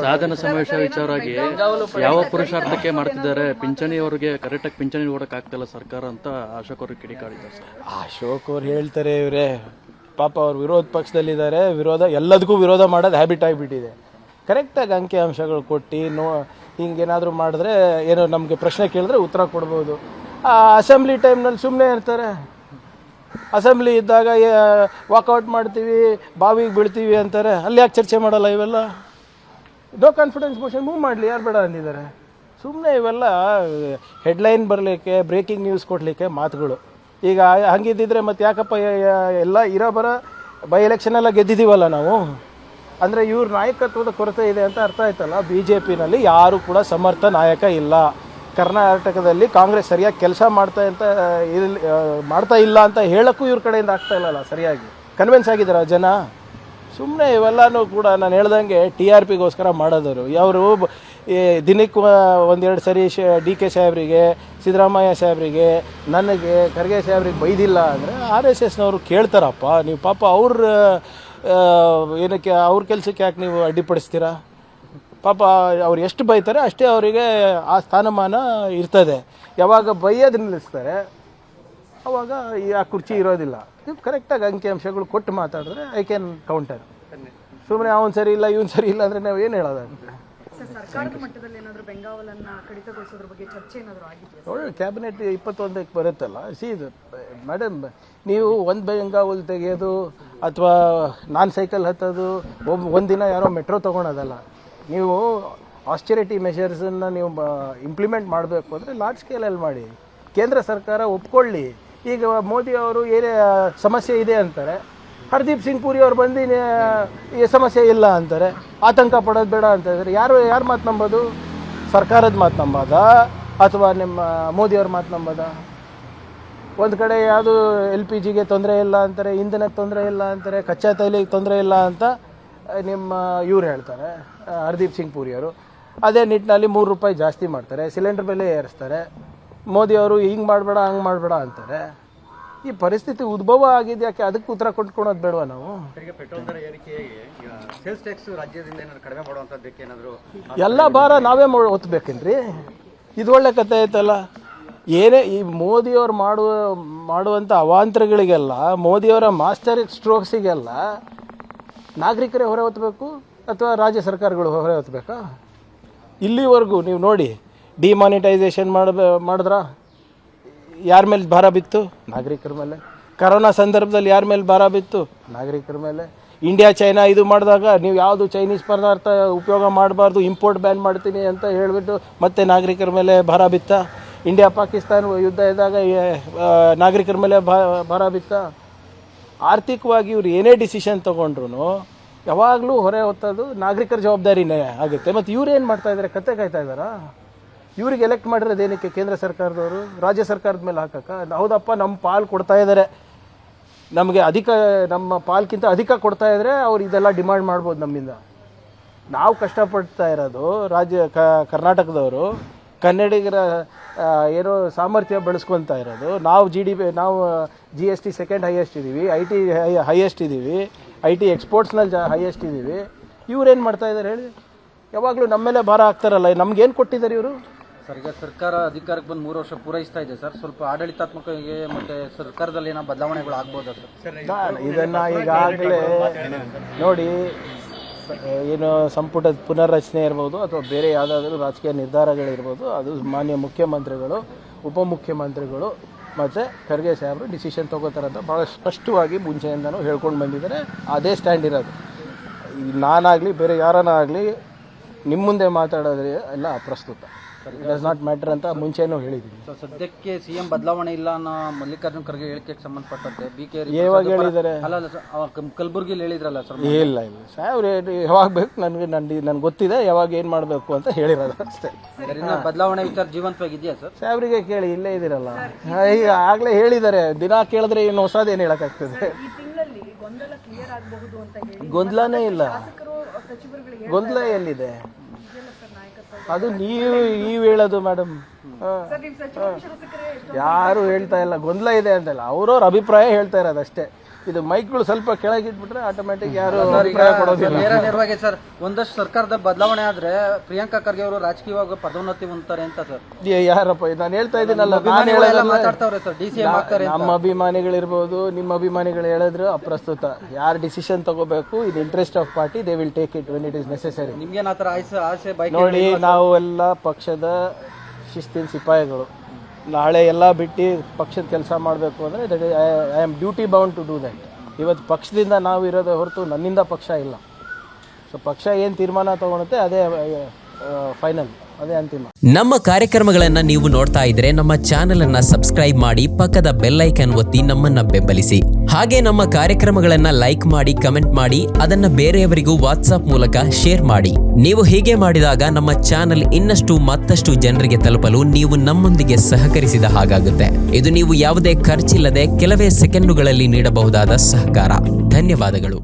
ಸಾಧನ ಸಮಾವೇಶ ವಿಚಾರವಾಗಿ ಯಾವ ಪುರುಷಾರ್ಥಕ್ಕೆ ಮಾಡ್ತಿದ್ದಾರೆ, ಪಿಂಚಣಿಯವರಿಗೆ ಕರೆಕ್ಟಾಗಿ ಪಿಂಚಣಿ ಕೊಡಕ್ ಆಗ್ತಿಲ್ಲ ಸರ್ಕಾರ ಅಂತ ಅಶೋಕ್ ಅವರು ಕಿಡಿಕಾಡಿದ್ದಾರೆ ಸರ್. ಅಶೋಕ್ ಅವ್ರು ಹೇಳ್ತಾರೆ, ಇವರೇ ಪಾಪ ಅವ್ರು ವಿರೋಧ ಪಕ್ಷದಲ್ಲಿದ್ದಾರೆ, ಎಲ್ಲದಕ್ಕೂ ವಿರೋಧ ಮಾಡೋದು ಹ್ಯಾಬಿಟ್ ಆಗಿಬಿಟ್ಟಿದೆ. ಕರೆಕ್ಟಾಗಿ ಅಂಕಿ ಅಂಶಗಳು ಕೊಟ್ಟು ಹಿಂಗೇನಾದರೂ ಮಾಡಿದ್ರೆ ಏನೋ ನಮಗೆ ಪ್ರಶ್ನೆ ಕೇಳಿದ್ರೆ ಉತ್ತರ ಕೊಡ್ಬೋದು. ಅಸೆಂಬ್ಲಿ ಟೈಮ್ನಲ್ಲಿ ಸುಮ್ಮನೆ ಇರ್ತಾರೆ. ಅಸೆಂಬ್ಲಿ ಇದ್ದಾಗ ವಾಕೌಟ್ ಮಾಡ್ತೀವಿ, ಬಾವಿಗೆ ಬೀಳ್ತೀವಿ ಅಂತಾರೆ. ಅಲ್ಲಿ ಯಾಕೆ ಚರ್ಚೆ ಮಾಡಲ್ಲ? ಇವೆಲ್ಲ ನೋ ಕಾನ್ಫಿಡೆನ್ಸ್ ಮೋಷನ್ ಮೂವ್ ಮಾಡಲಿ, ಯಾರು ಬೇಡ ಅಂದಿದ್ದಾರೆ. ಸುಮ್ಮನೆ ಇವೆಲ್ಲ ಹೆಡ್ಲೈನ್ ಬರಲಿಕ್ಕೆ, ಬ್ರೇಕಿಂಗ್ ನ್ಯೂಸ್ ಕೊಡಲಿಕ್ಕೆ ಮಾತುಗಳು. ಈಗ ಹಂಗಿದ್ದಿದ್ರೆ ಮತ್ತೆ ಯಾಕಪ್ಪ ಎಲ್ಲ ಬರ ಬೈ ಎಲೆಕ್ಷನ್ ಎಲ್ಲ ಗೆದ್ದಿದ್ದೀವಲ್ಲ ನಾವು. ಅಂದರೆ ಇವ್ರ ನಾಯಕತ್ವದ ಕೊರತೆ ಇದೆ ಅಂತ ಅರ್ಥ ಆಯ್ತಲ್ಲ. BJPನಲ್ಲಿ ಯಾರು ಕೂಡ ಸಮರ್ಥ ನಾಯಕ ಇಲ್ಲ. ಕರ್ನಾಟಕದಲ್ಲಿ ಕಾಂಗ್ರೆಸ್ ಸರಿಯಾಗಿ ಕೆಲಸ ಮಾಡ್ತಾ ಇಲ್ಲ ಅಂತ ಹೇಳೋಕ್ಕೂ ಇವ್ರ ಕಡೆಯಿಂದ ಆಗ್ತಾ ಇಲ್ಲಲ್ಲ ಸರಿಯಾಗಿ. ಕನ್ವಿನ್ಸ್ ಆಗಿದ್ದಾರೆ ಜನ. ಸುಮ್ಮನೆ ಇವೆಲ್ಲನೂ ಕೂಡ ನಾನು ಹೇಳ್ದಂಗೆ TRPಗೋಸ್ಕರ ಮಾಡೋದವರು. ಅವರು ದಿನಕ್ಕೆ ಒಂದೆರಡು ಸರಿ DK ಸಾಹೇಬ್ರಿಗೆ, ಸಿದ್ದರಾಮಯ್ಯ ಸಾಹೇಬ್ರಿಗೆ, ನನಗೆ ಖರ್ಗೆ ಸಾಹೇಬ್ರಿಗೆ ಬೈದಿಲ್ಲ ಅಂದರೆ RSSನವರು ಕೇಳ್ತಾರಪ್ಪ. ನೀವು ಪಾಪ ಏನಕ್ಕೆ ಅವ್ರ ಕೆಲಸಕ್ಕೆ ಯಾಕೆ ನೀವು ಅಡ್ಡಿಪಡಿಸ್ತೀರಾ? ಪಾಪ ಅವ್ರು ಎಷ್ಟು ಬೈತಾರೆ ಅಷ್ಟೇ ಅವರಿಗೆ ಆ ಸ್ಥಾನಮಾನ ಇರ್ತದೆ. ಯಾವಾಗ ಬೈಯೋದು ನಿಲ್ಲಿಸ್ತಾರೆ ಅವಾಗ ಆ ಕುರ್ಚಿ ಇರೋದಿಲ್ಲ. ನೀವು ಕರೆಕ್ಟಾಗಿ ಅಂಕಿಅಂಶಗಳು ಕೊಟ್ಟು ಮಾತಾಡಿದ್ರೆ ಐ ಕ್ಯಾನ್ ಕೌಂಟರ್. ಸುಮ್ಮನೆ ಅವನು ಸರಿ ಇಲ್ಲ ಇವನು ಸರಿ ಇಲ್ಲ ಅಂದರೆ ನಾವು ಏನು ಹೇಳೋದಾಗುತ್ತೆ? ನೋಡಿ, ಕ್ಯಾಬಿನೆಟ್ 21ಕ್ಕೆ ಬರುತ್ತಲ್ಲ. ಇದು ಮೇಡಮ್, ನೀವು ಒಂದು ಬೆಂಗಾವಲ್ ತೆಗೆಯೋದು ಅಥವಾ ನಾನು ಸೈಕಲ್ ಹತ್ತೋದು, ಒಂದಿನ ಯಾರೋ ಮೆಟ್ರೋ ತೊಗೊಳೋದಲ್ಲ. ನೀವು ಆಸ್ಟೆರಿಟಿ ಮೆಷರ್ಸನ್ನು ನೀವು ಇಂಪ್ಲಿಮೆಂಟ್ ಮಾಡಬೇಕು ಅಂದರೆ ಲಾರ್ಜ್ ಸ್ಕೇಲಲ್ಲಿ ಮಾಡಿ. ಕೇಂದ್ರ ಸರ್ಕಾರ ಒಪ್ಕೊಳ್ಳಿ. ಈಗ ಮೋದಿ ಅವರು ಏನೇ ಸಮಸ್ಯೆ ಇದೆ ಅಂತಾರೆ, ಹರ್ದೀಪ್ ಸಿಂಗ್ ಪುರಿ ಅವ್ರು ಬಂದು ಈ ಸಮಸ್ಯೆ ಇಲ್ಲ ಅಂತಾರೆ, ಆತಂಕ ಪಡೋದು ಬೇಡ ಅಂತ ಇದ್ದಾರೆ. ಯಾರು ಮಾತು ನಂಬೋದು? ಸರ್ಕಾರದ ಮಾತು ನಂಬೋದ ಅಥವಾ ನಿಮ್ಮ ಮೋದಿಯವ್ರ ಮಾತು ನಂಬೋದ? ಒಂದು ಕಡೆ ಯಾವುದು LPGಗೆ ತೊಂದರೆ ಇಲ್ಲ ಅಂತಾರೆ, ಇಂಧನಕ್ಕೆ ತೊಂದರೆ ಇಲ್ಲ ಅಂತಾರೆ, ಕಚ್ಚಾ ತೈಲಿಗೆ ತೊಂದರೆ ಇಲ್ಲ ಅಂತ ನಿಮ್ಮ ಇವ್ರು ಹೇಳ್ತಾರೆ, ಹರ್ದೀಪ್ ಸಿಂಗ್ ಪುರಿಯವರು. ಅದೇ ನಿಟ್ಟಿನಲ್ಲಿ ₹3 ಜಾಸ್ತಿ ಮಾಡ್ತಾರೆ, ಸಿಲಿಂಡರ್ ಬೆಲೆ ಏರಿಸ್ತಾರೆ. ಮೋದಿಯವರು ಹಿಂಗೆ ಮಾಡಬೇಡ ಹಂಗೆ ಮಾಡಬೇಡ ಅಂತಾರೆ. ಈ ಪರಿಸ್ಥಿತಿ ಉದ್ಭವ ಆಗಿದೆ ಯಾಕೆ? ಅದಕ್ಕೆ ಉತ್ತರ ಕೊಟ್ಕೊಳೋದು ಬೇಡವಾ ನಾವು? ಎಲ್ಲ ಭಾರ ನಾವೇ ಒತ್ತಬೇಕೇನ್ರಿ? ಇದು ಒಳ್ಳೆ ಕತೆ ಐತಲ್ಲ. ಏನೇ ಈ ಮೋದಿಯವ್ರು ಮಾಡುವಂಥ ಅವಾಂತರಗಳಿಗೆಲ್ಲ, ಮೋದಿಯವರ ಮಾಸ್ಟರ್ ಸ್ಟ್ರೋಕ್ಸಿಗೆಲ್ಲ ನಾಗರಿಕರೇ ಹೊರೆ ಹೊತ್ತಬೇಕು ಅಥವಾ ರಾಜ್ಯ ಸರ್ಕಾರಗಳು ಹೊರೆ ಹೊತ್ತಬೇಕಾ? ಇಲ್ಲಿವರೆಗೂ ನೀವು ನೋಡಿ, ಡಿಮಾನಿಟೈಸೇಷನ್ ಮಾಡಿದ್ರ ಯಾರ ಮೇಲೆ ಭಾರ ಬಿತ್ತು? ನಾಗರಿಕರ ಮೇಲೆ. ಕರೋನಾ ಸಂದರ್ಭದಲ್ಲಿ ಯಾರ ಮೇಲೆ ಭಾರ ಬಿತ್ತು? ನಾಗರಿಕರ ಮೇಲೆ. ಇಂಡಿಯಾ ಚೈನಾ ಇದು ಮಾಡಿದಾಗ ನೀವು ಯಾವುದು ಚೈನೀಸ್ ಪದಾರ್ಥ ಉಪಯೋಗ ಮಾಡಬಾರ್ದು, ಇಂಪೋರ್ಟ್ ಬ್ಯಾನ್ ಮಾಡ್ತೀನಿ ಅಂತ ಹೇಳಿಬಿಟ್ಟು ಮತ್ತೆ ನಾಗರಿಕರ ಮೇಲೆ ಭಾರ ಬಿತ್ತ. ಇಂಡಿಯಾ ಪಾಕಿಸ್ತಾನ ಯುದ್ಧ ಇದ್ದಾಗ ನಾಗರಿಕರ ಮೇಲೆ ಭಾರ ಬಿತ್ತ. ಆರ್ಥಿಕವಾಗಿ ಇವ್ರು ಏನೇ ಡಿಸಿಷನ್ ತೊಗೊಂಡ್ರು ಯಾವಾಗಲೂ ಹೊರೆ ಹೊತ್ತೋದು ನಾಗರಿಕರ ಜವಾಬ್ದಾರಿನೇ ಆಗುತ್ತೆ. ಮತ್ತು ಇವ್ರು ಏನು ಮಾಡ್ತಾ ಇದ್ದಾರೆ? ಕತೆ ಕಾಯ್ತಾ ಇದ್ದಾರಾ? ಇವ್ರಿಗೆ ಎಲೆಕ್ಟ್ ಮಾಡಿರೋದು ಏನಕ್ಕೆ? ಕೇಂದ್ರ ಸರ್ಕಾರದವರು ರಾಜ್ಯ ಸರ್ಕಾರದ ಮೇಲೆ ಹಾಕಕ್ಕ? ಹೌದಪ್ಪ, ನಮ್ಮ ಪಾಲು ಕೊಡ್ತಾ ಇದ್ದಾರೆ, ನಮಗೆ ನಮ್ಮ ಪಾಲ್ಗಿಂತ ಅಧಿಕ ಕೊಡ್ತಾ ಇದ್ರೆ ಅವ್ರು ಇದೆಲ್ಲ ಡಿಮಾಂಡ್ ಮಾಡ್ಬೋದು ನಮ್ಮಿಂದ. ನಾವು ಕಷ್ಟಪಡ್ತಾ ಇರೋದು ಕರ್ನಾಟಕದವರು, ಕನ್ನಡಿಗರ ಏನೋ ಸಾಮರ್ಥ್ಯ ಬೆಳೆಸ್ಕೊತಾ ಇರೋದು. ನಾವು ನಾವು GST ಸೆಕೆಂಡ್ ಹೈಯೆಸ್ಟ್ ಇದ್ದೀವಿ, IT ಹೈಯೆಸ್ಟ್ ಇದ್ದೀವಿ, IT ಎಕ್ಸ್ಪೋರ್ಟ್ಸ್ನಲ್ಲಿ ಹೈಯೆಸ್ಟ್ ಇದ್ದೀವಿ. ಇವ್ರೇನು ಮಾಡ್ತಾ ಇದ್ದಾರೆ ಹೇಳಿ? ಯಾವಾಗಲೂ ನಮ್ಮ ಮೇಲೆ ಭಾರ ಹಾಕ್ತಾರಲ್ಲ. ನಮ್ಗೇನು ಕೊಟ್ಟಿದ್ದಾರೆ ಇವರು? ಸರ್, ಈಗ ಸರ್ಕಾರ ಅಧಿಕಾರಕ್ಕೆ ಬಂದು 3 ವರ್ಷ ಪೂರೈಸ್ತಾ ಇದೆ ಸರ್. ಸ್ವಲ್ಪ ಆಡಳಿತಾತ್ಮಕ ಮತ್ತೆ ಸರ್ಕಾರದಲ್ಲಿ ಏನೋ ಬದಲಾವಣೆಗಳು ಆಗ್ಬೋದಾ ಸರ್? ಇದನ್ನ ಈಗಾಗಲೇ ನೋಡಿ, ಏನು ಸಂಪುಟದ ಪುನರ್ರಚನೆ ಇರ್ಬೋದು ಅಥವಾ ಬೇರೆ ಯಾವುದಾದ್ರೂ ರಾಜಕೀಯ ನಿರ್ಧಾರಗಳಿರ್ಬೋದು, ಅದು ಮಾನ್ಯ ಮುಖ್ಯಮಂತ್ರಿಗಳು, ಉಪಮುಖ್ಯಮಂತ್ರಿಗಳು ಮತ್ತು ಖರ್ಗೆ ಸಾಹೇಬರು ಡಿಸಿಷನ್ ತೊಗೋತಾರೆ ಅಂತ ಭಾಳ ಸ್ಪಷ್ಟವಾಗಿ ಮುಂಚೆಯಿಂದನೂ ಹೇಳ್ಕೊಂಡು ಬಂದಿದ್ದಾರೆ. ಅದೇ ಸ್ಟ್ಯಾಂಡ್ ಇರೋದು. ನಾನಾಗಲಿ ಬೇರೆ ಯಾರನ್ನ ಆಗಲಿ ನಿಮ್ಮ ಮುಂದೆ ಮಾತಾಡೋದ್ರೆ ಎಲ್ಲ ಅಪ್ರಸ್ತುತ. ಇಟ್ ಡಸ್ ನಾಟ್ ಮ್ಯಾಟರ್ ಅಂತ ಮುಂಚೆನೂ ಹೇಳಿದ್ದೀನಿ. ಸೊ ಸದ್ಯಕ್ಕೆ CM ಬದಲಾವಣೆ ಇಲ್ಲ ಅನ್ನೋ ಮಲ್ಲಿಕಾರ್ಜುನ್ ಖರ್ಗೆ ಹೇಳಿಕೆಗೆ ಸಂಬಂಧಪಟ್ಟಂತೆ BK ಯಾವಾಗ ಹೇಳಿದ್ದಾರೆ? ಅಲ್ಲ ಕಲಬುರ್ಗಿಲಿ ಹೇಳಿದ್ರಲ್ಲ ಸರ್. ಇಲ್ಲ ಸಾಹೇಬ್ರು ಯಾವಾಗ ಬೇಕು ನನ್ಗೆ ಗೊತ್ತಿದೆ ಯಾವಾಗ ಏನು ಮಾಡಬೇಕು ಅಂತ ಹೇಳಿರೋದು ಅಷ್ಟೇ. ಬದಲಾವಣೆ ವಿಚಾರ ಜೀವಂತವಾಗಿದೆಯಾ ಸರ್? ಸಾಹೇಬ್ರಿಗೆ ಕೇಳಿ, ಇಲ್ಲೇ ಇದ್ದೀರಲ್ಲ. ಈಗ ಆಗಲೇ ಹೇಳಿದ್ದಾರೆ, ದಿನ ಕೇಳಿದ್ರೆ ಏನು ಹೊಸದೇನು ಹೇಳೋಕ್ಕಾಗ್ತದೆ? ಗೊಂದಲನೇ ಇಲ್ಲ. ಗೊಂದಲ ಎಲ್ಲಿದೆ? ಅದು ನೀವು ಹೇಳೋದು ಮೇಡಮ್. ಯಾರು ಹೇಳ್ತಾ ಇಲ್ಲ ಗೊಂದಲ ಇದೆ ಅಂತಲ್ಲ, ಅವ್ರವ್ರ ಅಭಿಪ್ರಾಯ ಹೇಳ್ತಾ ಇರೋದು ಅಷ್ಟೇ. ಇದು ಮೈಕ್ಗಳು ಸ್ವಲ್ಪ ಕೆಳಗಿಟ್ಬಿಟ್ರೆ ಆಟೋಮೆಟಿಕ್ ಯಾರು ಸರ್, ಈಗ ಅಭಿಪ್ರಾಯ ಕೊಡೋದಿಲ್ಲ. ನೇರವಾಗಿ ಸರ್ ಒಂದಷ್ಟು ಸರ್ಕಾರದ ಬದಲಾವಣೆ ಆದ್ರೆ ಪ್ರಿಯಾಂಕಾ ಖರ್ಗೆ ಅವರು ರಾಜಕೀಯವಾಗಿ ಪದೋನ್ನತಿ ಹೊಂದ್ತಾರೆ ಅಂತ ಸರ್ ಯಾರಪ್ಪ ಇದು ನಾನು ಹೇಳ್ತಾ ಇದ್ದೀನಲ್ಲ, ನಾನು ಅಭಿಮಾನಿಗಳೆಲ್ಲ ಮಾತಾಡ್ತಾವ್ರೆ ಸರ್ DCM ಆಗ್ತಾರೆ ಅಂತ. ನಮ್ಮ ಅಭಿಮಾನಿಗಳಿರ್ಬೋದು, ನಿಮ್ಮ ಅಭಿಮಾನಿಗಳು ಹೇಳಿದ್ರು ಅಪ್ರಸ್ತುತ. ಯಾರು ಡಿಸಿಷನ್ ತಗೋಬೇಕು ಇನ್ interest of party, they will take it when it is necessary. ನಿಮ್ಗೇನ್ ಆತರ ಆಸೆ ಬೈಕ್ ನೋಡಿ, ನಾವು ಎಲ್ಲ ಪಕ್ಷದ ಶಿಸ್ತಿನ ಸಿಪಾಯಿಗಳು. ನಾಳೆ ಎಲ್ಲ ಬಿಟ್ಟು ಪಕ್ಷದ ಕೆಲಸ ಮಾಡಬೇಕು ಅಂದರೆ I am duty bound to do that. ಇವತ್ತು ಪಕ್ಷದಿಂದ ನಾವು ಇರೋದೇ ಹೊರತು ನನ್ನಿಂದ ಪಕ್ಷ ಇಲ್ಲ. ಸೊ ಪಕ್ಷ ಏನು ತೀರ್ಮಾನ ತಗೊಳುತ್ತೆ ಅದೇ ಫೈನಲ್, ಅದೇ ಅಂತಿಮ. ನಮ್ಮ ಕಾರ್ಯಕ್ರಮಗಳನ್ನ ನೀವು ನೋಡ್ತಾ ಇದ್ರೆ ನಮ್ಮ ಚಾನೆಲ್ ಅನ್ನ ಸಬ್ಸ್ಕ್ರೈಬ್ ಮಾಡಿ, ಪಕ್ಕದ ಬೆಲ್ ಐಕನ್ ಒತ್ತಿ ನಮ್ಮನ್ನ ಬೆಂಬಲಿಸಿ. ಹಾಗೆ ನಮ್ಮ ಕಾರ್ಯಕ್ರಮಗಳನ್ನ ಲೈಕ್ ಮಾಡಿ, ಕಮೆಂಟ್ ಮಾಡಿ, ಅದನ್ನ ಬೇರೆಯವರಿಗೂ ವಾಟ್ಸ್ಆಪ್ ಮೂಲಕ ಶೇರ್ ಮಾಡಿ. ನೀವು ಹೀಗೆ ಮಾಡಿದಾಗ ನಮ್ಮ ಚಾನೆಲ್ ಇನ್ನಷ್ಟು ಮತ್ತಷ್ಟು ಜನರಿಗೆ ತಲುಪಲು ನೀವು ನಮ್ಮೊಂದಿಗೆ ಸಹಕರಿಸಿದ ಹಾಗಾಗುತ್ತೆ. ಇದು ನೀವು ಯಾವುದೇ ಖರ್ಚಿಲ್ಲದೆ ಕೆಲವೇ ಸೆಕೆಂಡುಗಳಲ್ಲಿ ನೀಡಬಹುದಾದ ಸಹಕಾರ. ಧನ್ಯವಾದಗಳು.